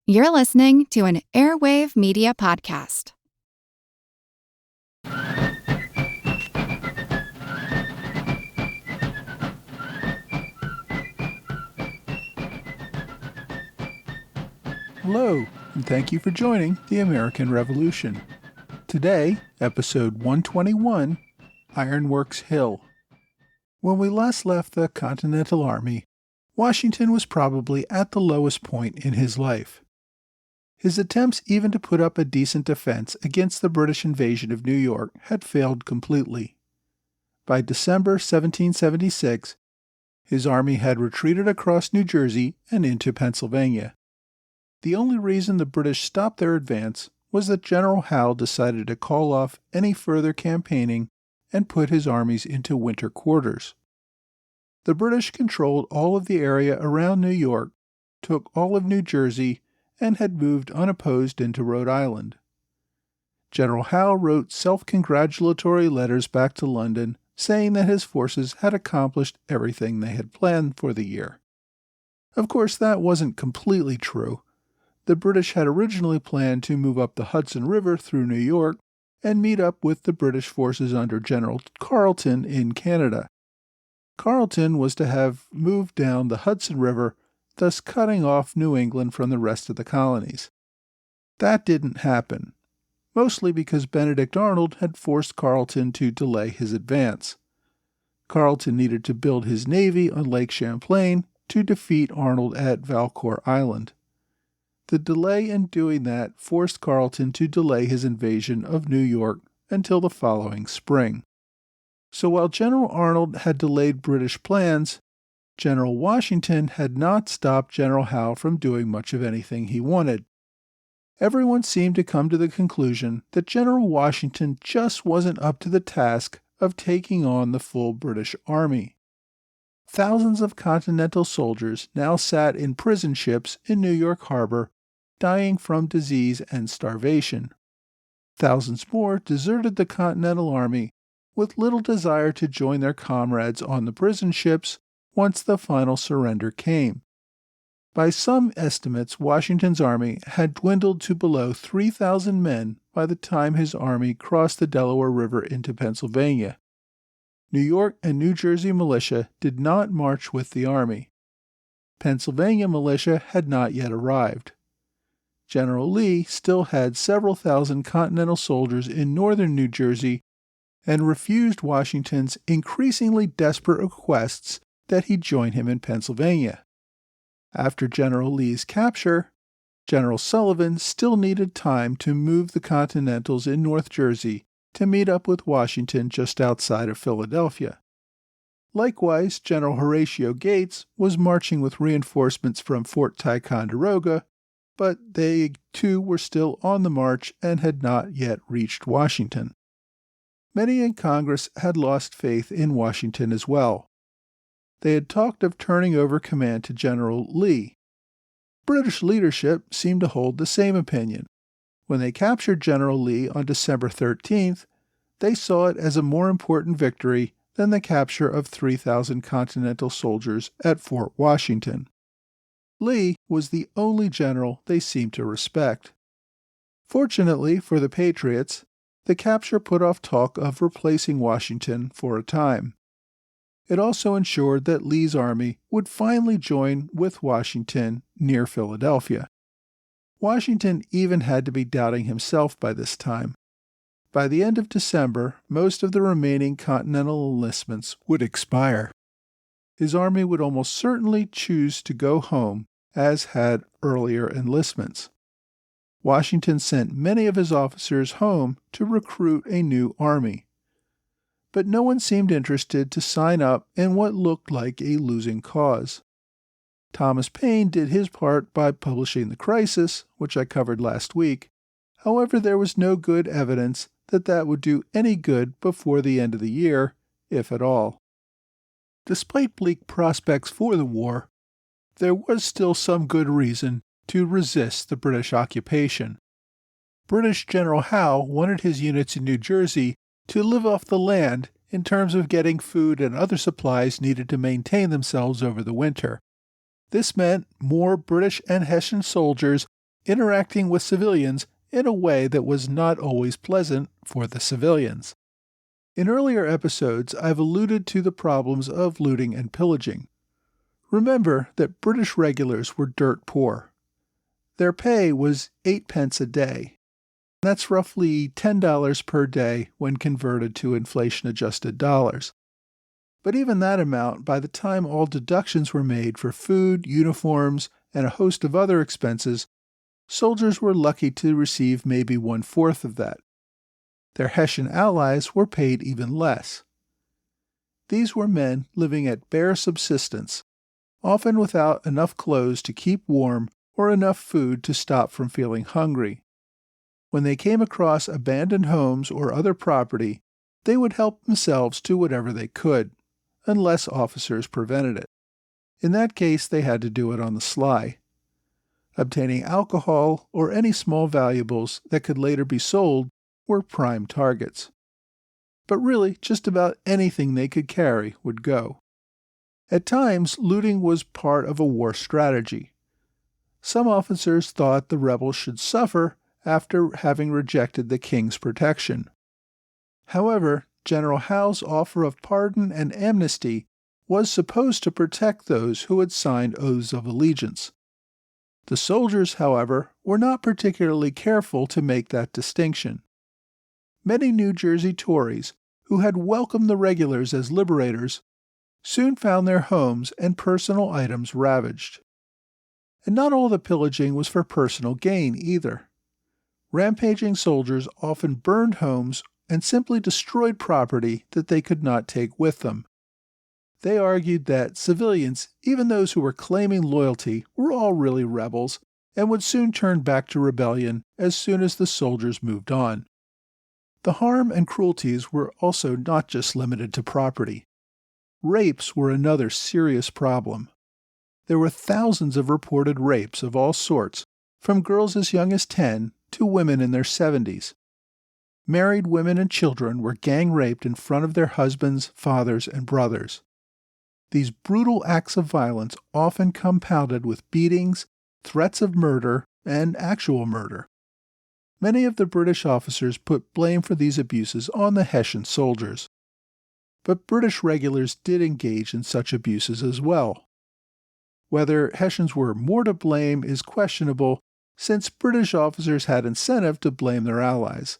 You're listening to an Airwave Media Podcast. Hello, and thank you for joining the American Revolution. Today, episode 121, Ironworks Hill. When we last left the Continental Army, Washington was probably at the lowest point in his life. His attempts even to put up a decent defense against the British invasion of New York had failed completely. By December 1776, his army had retreated across New Jersey and into Pennsylvania. The only reason the British stopped their advance was that General Howe decided to call off any further campaigning and put his armies into winter quarters. The British controlled all of the area around New York, took all of New Jersey, and had moved unopposed into Rhode Island. General Howe wrote self-congratulatory letters back to London saying that his forces had accomplished everything they had planned for the year. Of course, that wasn't completely true. The British had originally planned to move up the Hudson River through New York and meet up with the British forces under General Carleton in Canada. Carleton was to have moved down the Hudson River, thus cutting off New England from the rest of the colonies. That didn't happen, mostly because Benedict Arnold had forced Carleton to delay his advance. Carleton needed to build his navy on Lake Champlain to defeat Arnold at Valcour Island. The delay in doing that forced Carleton to delay his invasion of New York until the following spring. So while General Arnold had delayed British plans, General Washington had not stopped General Howe from doing much of anything he wanted. Everyone seemed to come to the conclusion that General Washington just wasn't up to the task of taking on the full British army. Thousands of Continental soldiers now sat in prison ships in New York Harbor, dying from disease and starvation. Thousands more deserted the Continental Army with little desire to join their comrades on the prison ships once the final surrender came. By some estimates, Washington's army had dwindled to below 3,000 men by the time his army crossed the Delaware River into Pennsylvania. New York and New Jersey militia did not march with the army. Pennsylvania militia had not yet arrived. General Lee still had several thousand Continental soldiers in northern New Jersey and refused Washington's increasingly desperate requests that he join him in Pennsylvania. After General Lee's capture, General Sullivan still needed time to move the Continentals in North Jersey to meet up with Washington just outside of Philadelphia. Likewise, General Horatio Gates was marching with reinforcements from Fort Ticonderoga, but they too were still on the march and had not yet reached Washington. Many in Congress had lost faith in Washington as well. They had talked of turning over command to General Lee. British leadership seemed to hold the same opinion. When they captured General Lee on December 13th, they saw it as a more important victory than the capture of 3,000 Continental soldiers at Fort Washington. Lee was the only general they seemed to respect. Fortunately for the Patriots, the capture put off talk of replacing Washington for a time. It also ensured that Lee's army would finally join with Washington near Philadelphia. Washington even had to be doubting himself by this time. By the end of December, most of the remaining Continental enlistments would expire. His army would almost certainly choose to go home, as had earlier enlistments. Washington sent many of his officers home to recruit a new army. But no one seemed interested to sign up in what looked like a losing cause. Thomas Paine did his part by publishing The Crisis, which I covered last week. However, there was no good evidence that that would do any good before the end of the year, if at all. Despite bleak prospects for the war, there was still some good reason to resist the British occupation. British General Howe wanted his units in New Jersey to live off the land in terms of getting food and other supplies needed to maintain themselves over the winter. This meant more British and Hessian soldiers interacting with civilians in a way that was not always pleasant for the civilians. In earlier episodes, I've alluded to the problems of looting and pillaging. Remember that British regulars were dirt poor. Their pay was 8 pence a day. That's roughly $10 per day when converted to inflation-adjusted dollars. But even that amount, by the time all deductions were made for food, uniforms, and a host of other expenses, soldiers were lucky to receive maybe 1/4 of that. Their Hessian allies were paid even less. These were men living at bare subsistence, often without enough clothes to keep warm or enough food to stop from feeling hungry. When they came across abandoned homes or other property, they would help themselves to whatever they could, unless officers prevented it. In that case, they had to do it on the sly. Obtaining alcohol or any small valuables that could later be sold were prime targets. But really, just about anything they could carry would go. At times, looting was part of a war strategy. Some officers thought the rebels should suffer after having rejected the king's protection. However, General Howe's offer of pardon and amnesty was supposed to protect those who had signed oaths of allegiance. The soldiers, however, were not particularly careful to make that distinction. Many New Jersey Tories, who had welcomed the regulars as liberators, soon found their homes and personal items ravaged. And not all the pillaging was for personal gain either. Rampaging soldiers often burned homes and simply destroyed property that they could not take with them. They argued that civilians, even those who were claiming loyalty, were all really rebels and would soon turn back to rebellion as soon as the soldiers moved on. The harm and cruelties were also not just limited to property. Rapes were another serious problem. There were thousands of reported rapes of all sorts, from girls as young as 10 to women in their 70s. Married women and children were gang raped in front of their husbands, fathers, and brothers. These brutal acts of violence often compounded with beatings, threats of murder, and actual murder. Many of the British officers put blame for these abuses on the Hessian soldiers. But British regulars did engage in such abuses as well. Whether Hessians were more to blame is questionable, since British officers had incentive to blame their allies.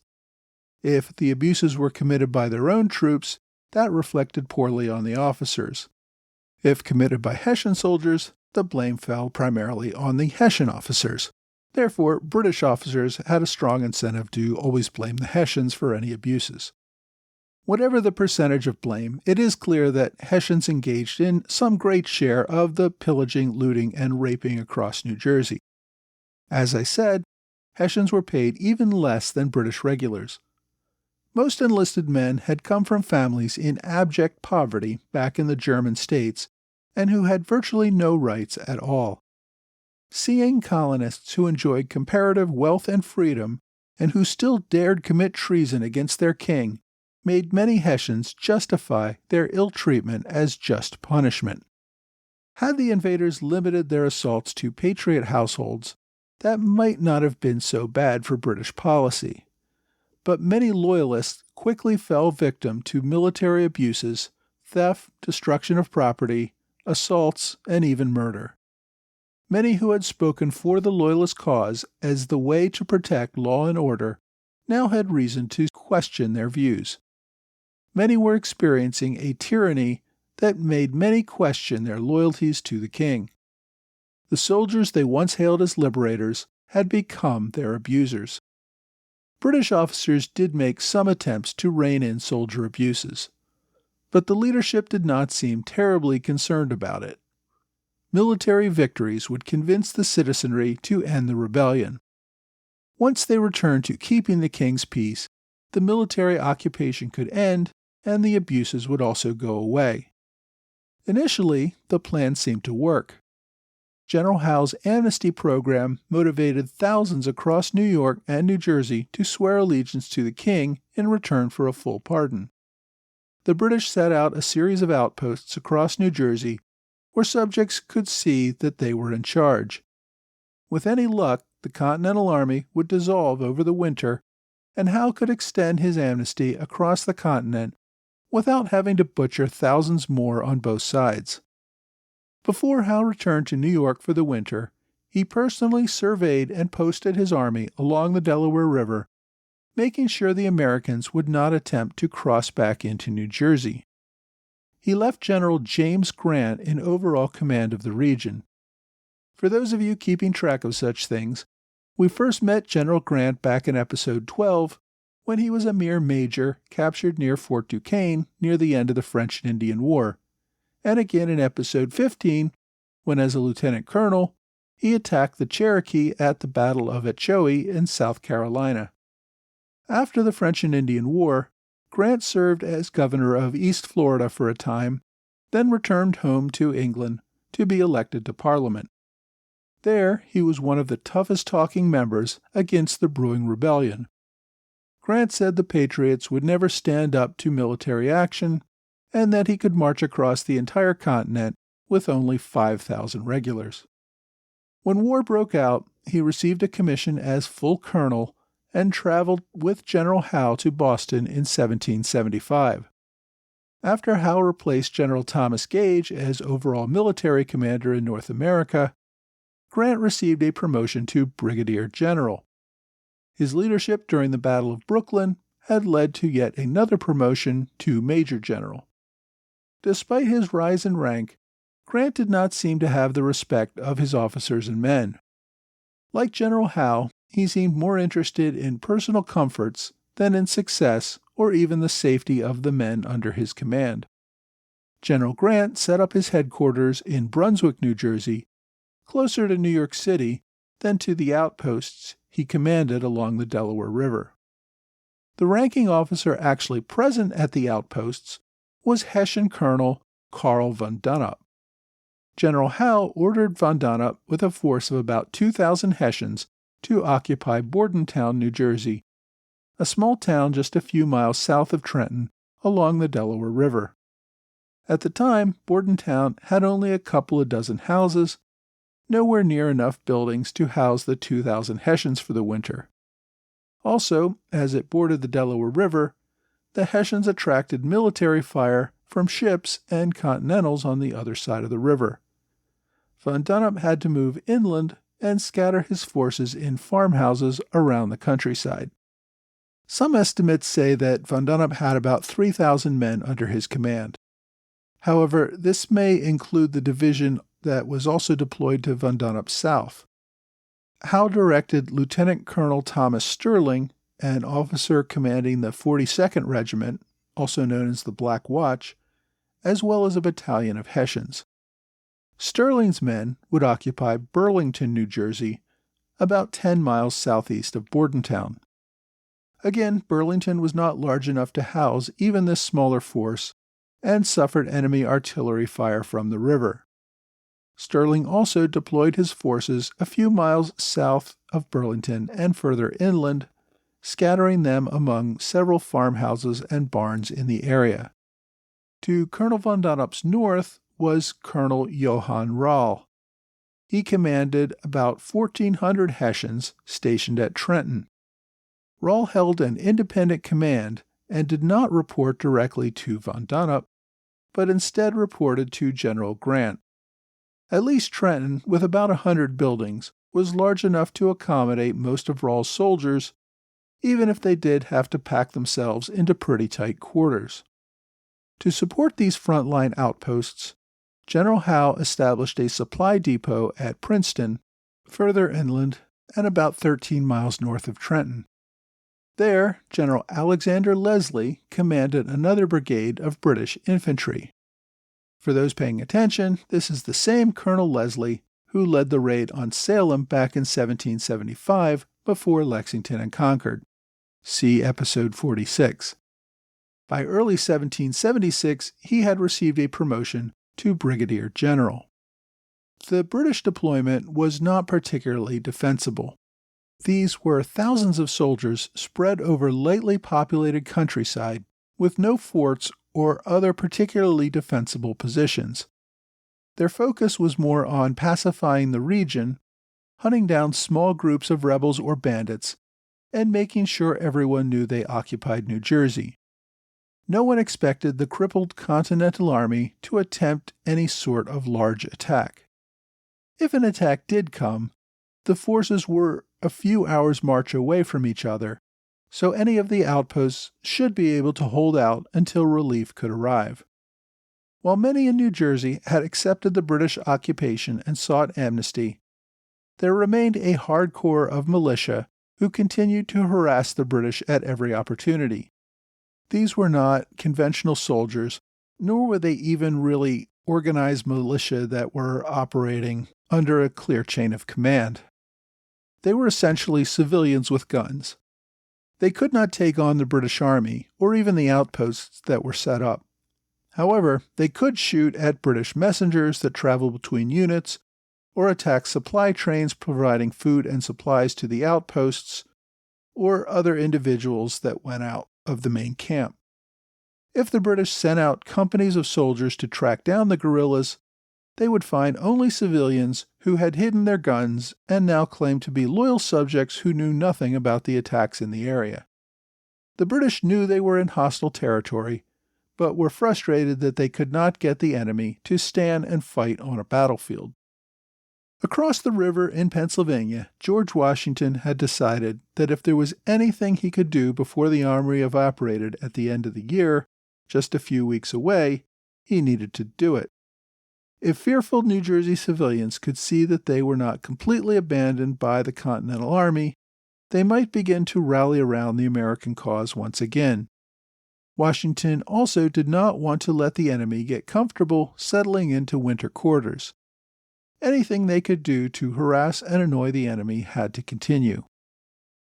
If the abuses were committed by their own troops, that reflected poorly on the officers. If committed by Hessian soldiers, the blame fell primarily on the Hessian officers. Therefore, British officers had a strong incentive to always blame the Hessians for any abuses. Whatever the percentage of blame, it is clear that Hessians engaged in some great share of the pillaging, looting, and raping across New Jersey. As I said, Hessians were paid even less than British regulars. Most enlisted men had come from families in abject poverty back in the German states and who had virtually no rights at all. Seeing colonists who enjoyed comparative wealth and freedom and who still dared commit treason against their king made many Hessians justify their ill treatment as just punishment. Had the invaders limited their assaults to patriot households, that might not have been so bad for British policy. But many loyalists quickly fell victim to military abuses, theft, destruction of property, assaults, and even murder. Many who had spoken for the Loyalist cause as the way to protect law and order now had reason to question their views. Many were experiencing a tyranny that made many question their loyalties to the king. The soldiers they once hailed as liberators had become their abusers. British officers did make some attempts to rein in soldier abuses, but the leadership did not seem terribly concerned about it. Military victories would convince the citizenry to end the rebellion. Once they returned to keeping the king's peace, the military occupation could end and the abuses would also go away. Initially, the plan seemed to work. General Howe's amnesty program motivated thousands across New York and New Jersey to swear allegiance to the king in return for a full pardon. The British set out a series of outposts across New Jersey where subjects could see that they were in charge. With any luck, the Continental Army would dissolve over the winter, and Howe could extend his amnesty across the continent without having to butcher thousands more on both sides. Before Howe returned to New York for the winter, he personally surveyed and posted his army along the Delaware River, making sure the Americans would not attempt to cross back into New Jersey. He left General James Grant in overall command of the region. For those of you keeping track of such things, we first met General Grant back in Episode 12, when he was a mere major captured near Fort Duquesne near the end of the French and Indian War, and again in Episode 15, when as a lieutenant colonel, he attacked the Cherokee at the Battle of Ochoee in South Carolina. After the French and Indian War, Grant served as governor of East Florida for a time, then returned home to England to be elected to Parliament. There, he was one of the toughest talking members against the brewing rebellion. Grant said the Patriots would never stand up to military action, and that he could march across the entire continent with only 5,000 regulars. When war broke out, he received a commission as full colonel and traveled with General Howe to Boston in 1775. After Howe replaced General Thomas Gage as overall military commander in North America, Grant received a promotion to brigadier general. His leadership during the Battle of Brooklyn had led to yet another promotion to major general. Despite his rise in rank, Grant did not seem to have the respect of his officers and men. Like General Howe, he seemed more interested in personal comforts than in success or even the safety of the men under his command. General Grant set up his headquarters in Brunswick, New Jersey, closer to New York City than to the outposts he commanded along the Delaware River. The ranking officer actually present at the outposts was Hessian Colonel Carl Von Donop. General Howe ordered Von Donop with a force of about 2,000 Hessians to occupy Bordentown, New Jersey, a small town just a few miles south of Trenton along the Delaware River. At the time, Bordentown had only a couple of dozen houses, nowhere near enough buildings to house the 2,000 Hessians for the winter. Also, as it bordered the Delaware River, the Hessians attracted military fire from ships and Continentals on the other side of the river. Von Donop had to move inland and scatter his forces in farmhouses around the countryside. Some estimates say that Von Donop had about 3,000 men under his command. However, this may include the division that was also deployed to Von Donop's south. Howe directed Lieutenant Colonel Thomas Sterling, an officer commanding the 42nd Regiment, also known as the Black Watch, as well as a battalion of Hessians. Sterling's men would occupy Burlington, New Jersey, about 10 miles southeast of Bordentown. Again, Burlington was not large enough to house even this smaller force and suffered enemy artillery fire from the river. Sterling also deployed his forces a few miles south of Burlington and further inland, scattering them among several farmhouses and barns in the area. To Colonel Von Donop's north was Colonel Johann Rall. He commanded about 1,400 Hessians stationed at Trenton. Rall held an independent command and did not report directly to Von Donop, but instead reported to General Grant. At least Trenton, with about 100 buildings, was large enough to accommodate most of Rall's soldiers, even if they did have to pack themselves into pretty tight quarters. To support these frontline outposts, General Howe established a supply depot at Princeton, further inland and about 13 miles north of Trenton. There, General Alexander Leslie commanded another brigade of British infantry. For those paying attention, this is the same Colonel Leslie who led the raid on Salem back in 1775 before Lexington and Concord. See Episode 46. By early 1776, he had received a promotion to brigadier general. The British deployment was not particularly defensible. These were thousands of soldiers spread over lightly populated countryside with no forts or other particularly defensible positions. Their focus was more on pacifying the region hunting down small groups of rebels or bandits, and making sure everyone knew they occupied New Jersey. No one expected the crippled Continental Army to attempt any sort of large attack. If an attack did come, the forces were a few hours' march away from each other, so any of the outposts should be able to hold out until relief could arrive. While many in New Jersey had accepted the British occupation and sought amnesty, there remained a hard core of militia who continued to harass the British at every opportunity. These were not conventional soldiers, nor were they even really organized militia that were operating under a clear chain of command. They were essentially civilians with guns. They could not take on the British Army or even the outposts that were set up. However, they could shoot at British messengers that traveled between units or attack supply trains providing food and supplies to the outposts or other individuals that went out of the main camp. If the British sent out companies of soldiers to track down the guerrillas, they would find only civilians who had hidden their guns and now claimed to be loyal subjects who knew nothing about the attacks in the area. The British knew they were in hostile territory, but were frustrated that they could not get the enemy to stand and fight on a battlefield. Across the river in Pennsylvania, George Washington had decided that if there was anything he could do before the army evaporated at the end of the year, just a few weeks away, he needed to do it. If fearful New Jersey civilians could see that they were not completely abandoned by the Continental Army, they might begin to rally around the American cause once again. Washington also did not want to let the enemy get comfortable settling into winter quarters. Anything they could do to harass and annoy the enemy had to continue.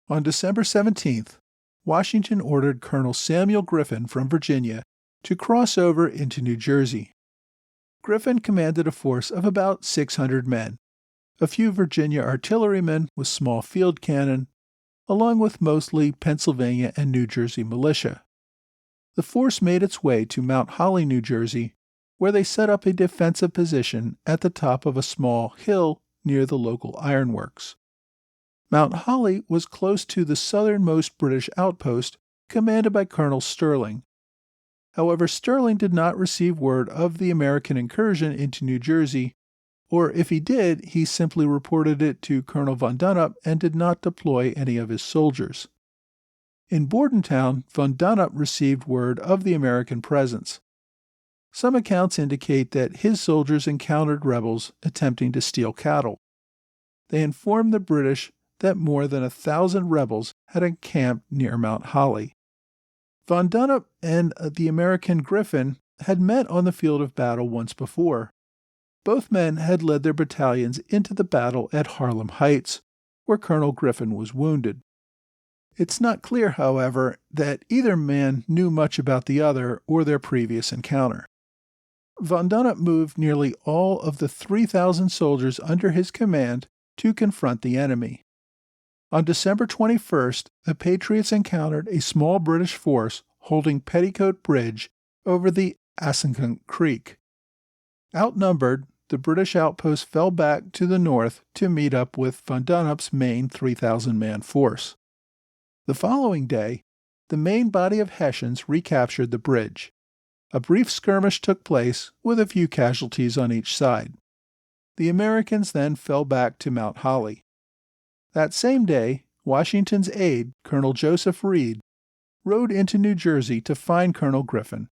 On December 17th, Washington ordered Colonel Samuel Griffin from Virginia to cross over into New Jersey. Griffin commanded a force of about 600 men, a few Virginia artillerymen with small field cannon, along with mostly Pennsylvania and New Jersey militia. The force made its way to Mount Holly, New Jersey, where they set up a defensive position at the top of a small hill near the local ironworks. Mount Holly was close to the southernmost British outpost commanded by Colonel Sterling. However, Sterling did not receive word of the American incursion into New Jersey, or if he did, he simply reported it to Colonel Von Donop and did not deploy any of his soldiers. In Bordentown, Von Donop received word of the American presence. Some accounts indicate that his soldiers encountered rebels attempting to steal cattle. They informed the British that more than 1,000 rebels had encamped near Mount Holly. Von Donop and the American Griffin had met on the field of battle once before. Both men had led their battalions into the battle at Harlem Heights, where Colonel Griffin was wounded. It's not clear, however, that either man knew much about the other or their previous encounter. Von Donop moved nearly all of the 3,000 soldiers under his command to confront the enemy. On December 21st, the Patriots encountered a small British force holding Petticoat Bridge over the Assunpink Creek. Outnumbered, the British outpost fell back to the north to meet up with Von Donop's main 3,000-man force. The following day, the main body of Hessians recaptured the bridge. A brief skirmish took place with a few casualties on each side. The Americans then fell back to Mount Holly. That same day, Washington's aide, Colonel Joseph Reed, rode into New Jersey to find Colonel Griffin.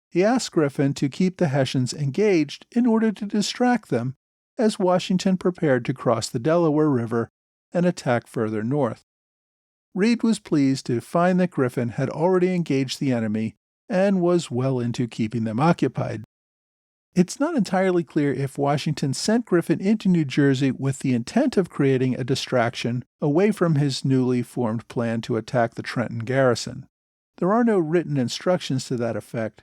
He asked Griffin to keep the Hessians engaged in order to distract them as Washington prepared to cross the Delaware River and attack further north. Reed was pleased to find that Griffin had already engaged the enemy and was well into keeping them occupied. It's not entirely clear if Washington sent Griffin into New Jersey with the intent of creating a distraction away from his newly formed plan to attack the Trenton garrison. There are no written instructions to that effect.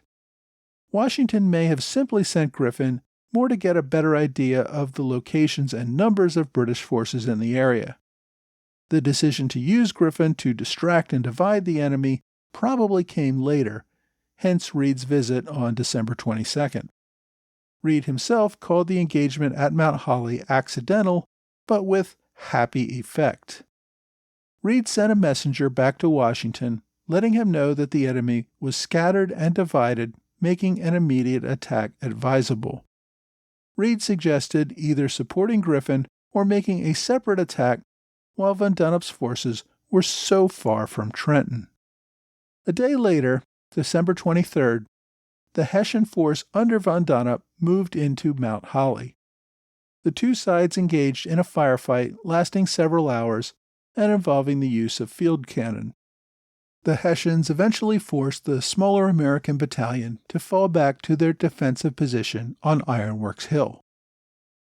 Washington may have simply sent Griffin more to get a better idea of the locations and numbers of British forces in the area. The decision to use Griffin to distract and divide the enemy probably came later, hence Reed's visit on December 22nd. Reed himself called the engagement at Mount Holly accidental, but with happy effect. Reed sent a messenger back to Washington, letting him know that the enemy was scattered and divided, making an immediate attack advisable. Reed suggested either supporting Griffin or making a separate attack while Von Donop's forces were so far from Trenton. A day later, December 23rd, the Hessian force under Von Donop moved into Mount Holly. The two sides engaged in a firefight lasting several hours and involving the use of field cannon. The Hessians eventually forced the smaller American battalion to fall back to their defensive position on Ironworks Hill.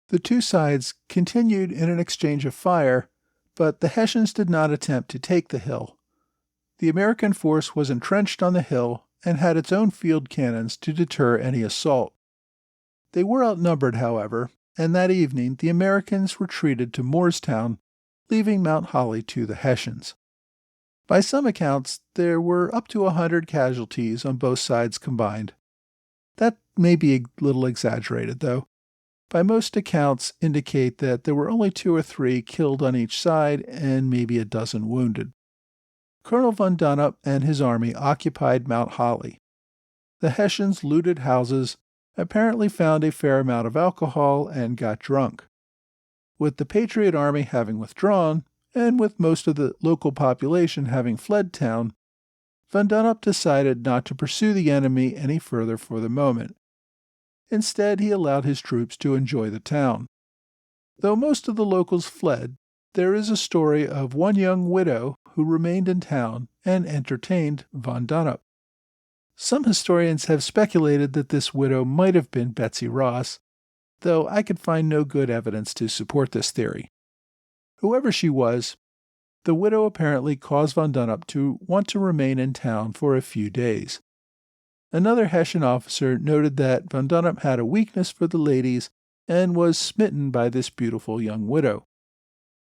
The two sides continued in an exchange of fire, but the Hessians did not attempt to take the hill. The American force was entrenched on the hill and had its own field cannons to deter any assault. They were outnumbered, however, and that evening the Americans retreated to Moorestown, leaving Mount Holly to the Hessians. By some accounts, there were up to 100 casualties on both sides combined. That may be a little exaggerated, though. By most accounts indicate that there were only 2 or 3 killed on each side and maybe a dozen wounded. Colonel Von Donop and his army occupied Mount Holly. The Hessians looted houses, apparently found a fair amount of alcohol, and got drunk. With the Patriot Army having withdrawn, and with most of the local population having fled town, Von Donop decided not to pursue the enemy any further for the moment. Instead, he allowed his troops to enjoy the town. Though most of the locals fled, there is a story of one young widow who remained in town and entertained Von Donop. Some historians have speculated that this widow might have been Betsy Ross, though I could find no good evidence to support this theory. Whoever she was, the widow apparently caused Von Donop to want to remain in town for a few days. Another Hessian officer noted that Von Donop had a weakness for the ladies and was smitten by this beautiful young widow.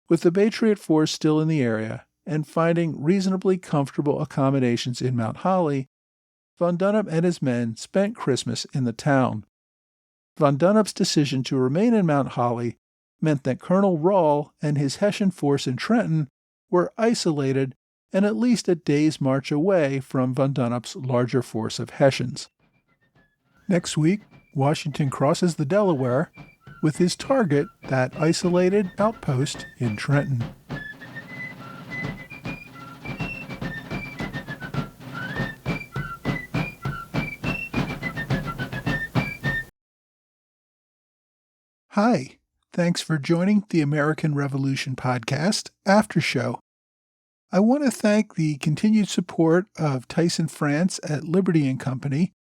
With the Patriot force still in the area and finding reasonably comfortable accommodations in Mount Holly, Von Donop and his men spent Christmas in the town. Von Donop's decision to remain in Mount Holly meant that Colonel Rahl and his Hessian force in Trenton were isolated and at least a day's march away from Von Donop's larger force of Hessians. Next week, Washington crosses the Delaware with his target, that isolated outpost in Trenton. Hi, thanks for joining the American Revolution Podcast After Show. I want to thank the continued support of Tyson France at Liberty & Company,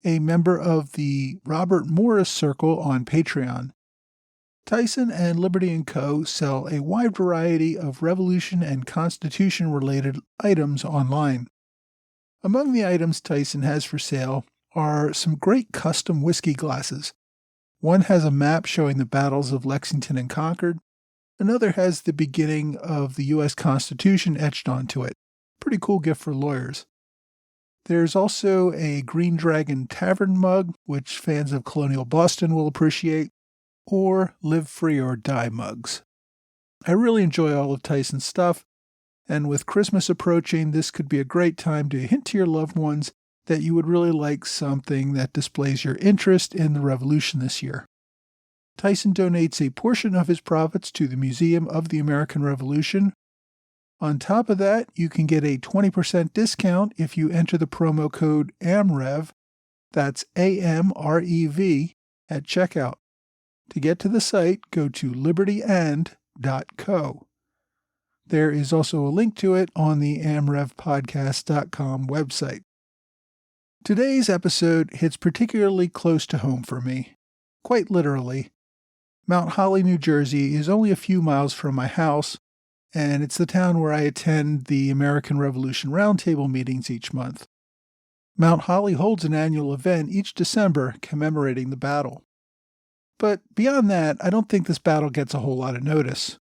a member of the Robert Morris Circle on Patreon. Tyson and Liberty & Co. sell a wide variety of Revolution and Constitution-related items online. Among the items Tyson has for sale are some great custom whiskey glasses. One has a map showing the battles of Lexington and Concord. Another has the beginning of the U.S. Constitution etched onto it. Pretty cool gift for lawyers. There's also a Green Dragon Tavern mug, which fans of Colonial Boston will appreciate, or Live Free or Die mugs. I really enjoy all of Tyson's stuff, and with Christmas approaching, this could be a great time to hint to your loved ones that you would really like something that displays your interest in the Revolution this year. Tyson donates a portion of his profits to the Museum of the American Revolution. On top of that, you can get a 20% discount if you enter the promo code AMREV, that's AMREV, at checkout. To get to the site, go to libertyand.co. There is also a link to it on the amrevpodcast.com website. Today's episode hits particularly close to home for me, quite literally. Mount Holly, New Jersey is only a few miles from my house, and it's the town where I attend the American Revolution Roundtable meetings each month. Mount Holly holds an annual event each December commemorating the battle. But beyond that, I don't think this battle gets a whole lot of notice.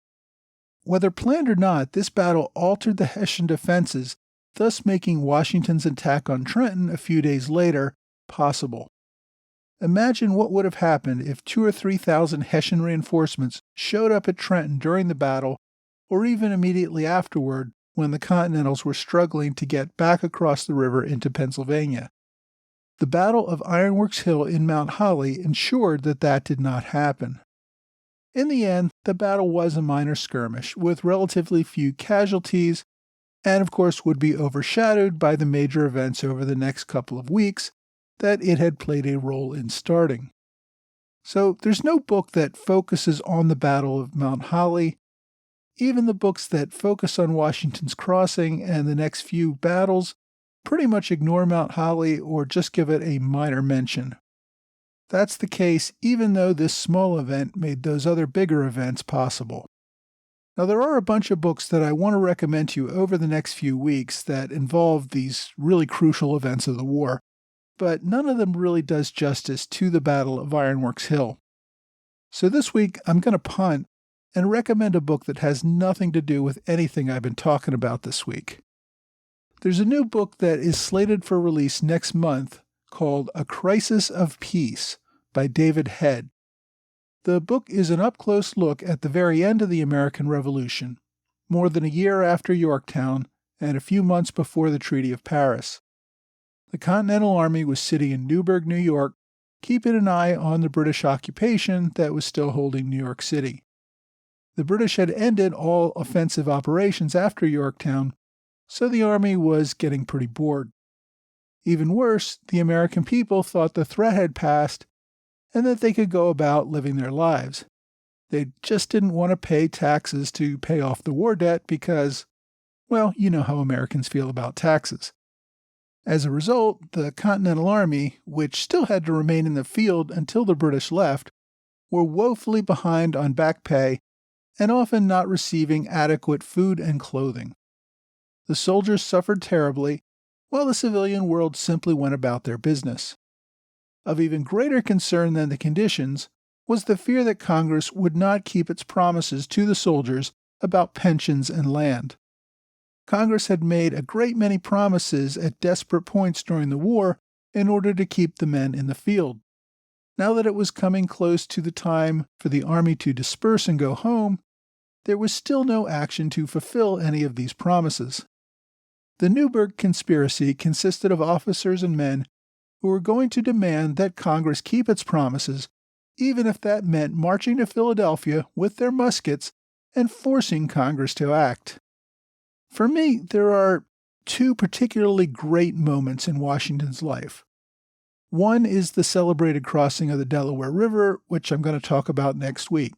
Whether planned or not, this battle altered the Hessian defenses, thus making Washington's attack on Trenton a few days later possible. Imagine what would have happened if 2,000 or 3,000 Hessian reinforcements showed up at Trenton during the battle, or even immediately afterward when the Continentals were struggling to get back across the river into Pennsylvania. The Battle of Ironworks Hill in Mount Holly ensured that that did not happen. In the end, the battle was a minor skirmish with relatively few casualties, and of course would be overshadowed by the major events over the next couple of weeks that it had played a role in starting. So there's no book that focuses on the Battle of Mount Holly. Even the books that focus on Washington's Crossing and the next few battles pretty much ignore Mount Holly or just give it a minor mention. That's the case even though this small event made those other bigger events possible. Now, there are a bunch of books that I want to recommend to you over the next few weeks that involve these really crucial events of the war, but none of them really does justice to the Battle of Ironworks Hill. So this week, I'm going to punt and recommend a book that has nothing to do with anything I've been talking about this week. There's a new book that is slated for release next month called A Crisis of Peace by David Head. The book is an up-close look at the very end of the American Revolution, more than a year after Yorktown and a few months before the Treaty of Paris. The Continental Army was sitting in Newburgh, New York, keeping an eye on the British occupation that was still holding New York City. The British had ended all offensive operations after Yorktown, so the Army was getting pretty bored. Even worse, the American people thought the threat had passed and that they could go about living their lives. They just didn't want to pay taxes to pay off the war debt because, well, you know how Americans feel about taxes. As a result, the Continental Army, which still had to remain in the field until the British left, were woefully behind on back pay and often not receiving adequate food and clothing. The soldiers suffered terribly, while the civilian world simply went about their business. Of even greater concern than the conditions was the fear that Congress would not keep its promises to the soldiers about pensions and land. Congress had made a great many promises at desperate points during the war in order to keep the men in the field. Now that it was coming close to the time for the Army to disperse and go home, there was still no action to fulfill any of these promises. The Newburgh Conspiracy consisted of officers and men who were going to demand that Congress keep its promises, even if that meant marching to Philadelphia with their muskets and forcing Congress to act. For me, there are two particularly great moments in Washington's life. One is the celebrated crossing of the Delaware River, which I'm going to talk about next week.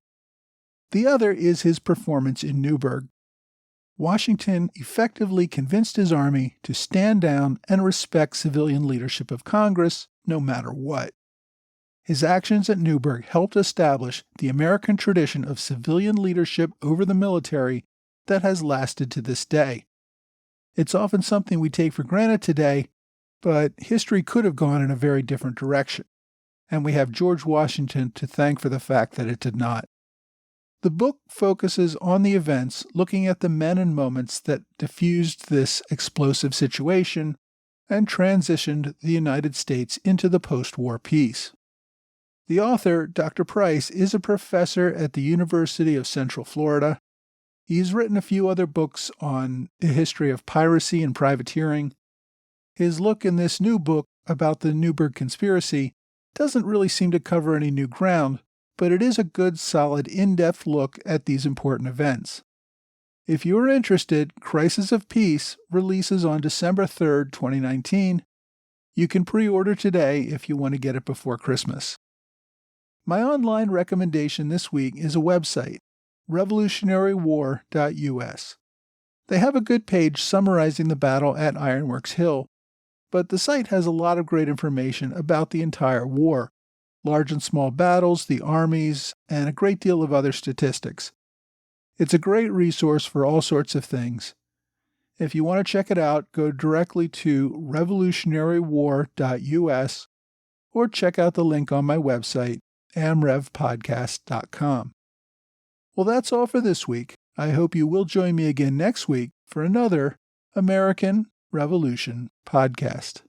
The other is his performance in Newburgh. Washington effectively convinced his army to stand down and respect civilian leadership of Congress, no matter what. His actions at Newburgh helped establish the American tradition of civilian leadership over the military that has lasted to this day. It's often something we take for granted today, but history could have gone in a very different direction, and we have George Washington to thank for the fact that it did not. The book focuses on the events, looking at the men and moments that diffused this explosive situation and transitioned the United States into the post-war peace. The author, Dr. Price, is a professor at the University of Central Florida. He's written a few other books on the history of piracy and privateering. His look in this new book about the Newburgh Conspiracy doesn't really seem to cover any new ground, but it is a good, solid, in-depth look at these important events. If you are interested, Crisis of Peace releases on December 3rd, 2019. You can pre-order today if you want to get it before Christmas. My online recommendation this week is a website, revolutionarywar.us. They have a good page summarizing the battle at Ironworks Hill, but the site has a lot of great information about the entire war, large and small battles, the armies, and a great deal of other statistics. It's a great resource for all sorts of things. If you want to check it out, go directly to revolutionarywar.us or check out the link on my website, amrevpodcast.com. Well, that's all for this week. I hope you will join me again next week for another American Revolution podcast.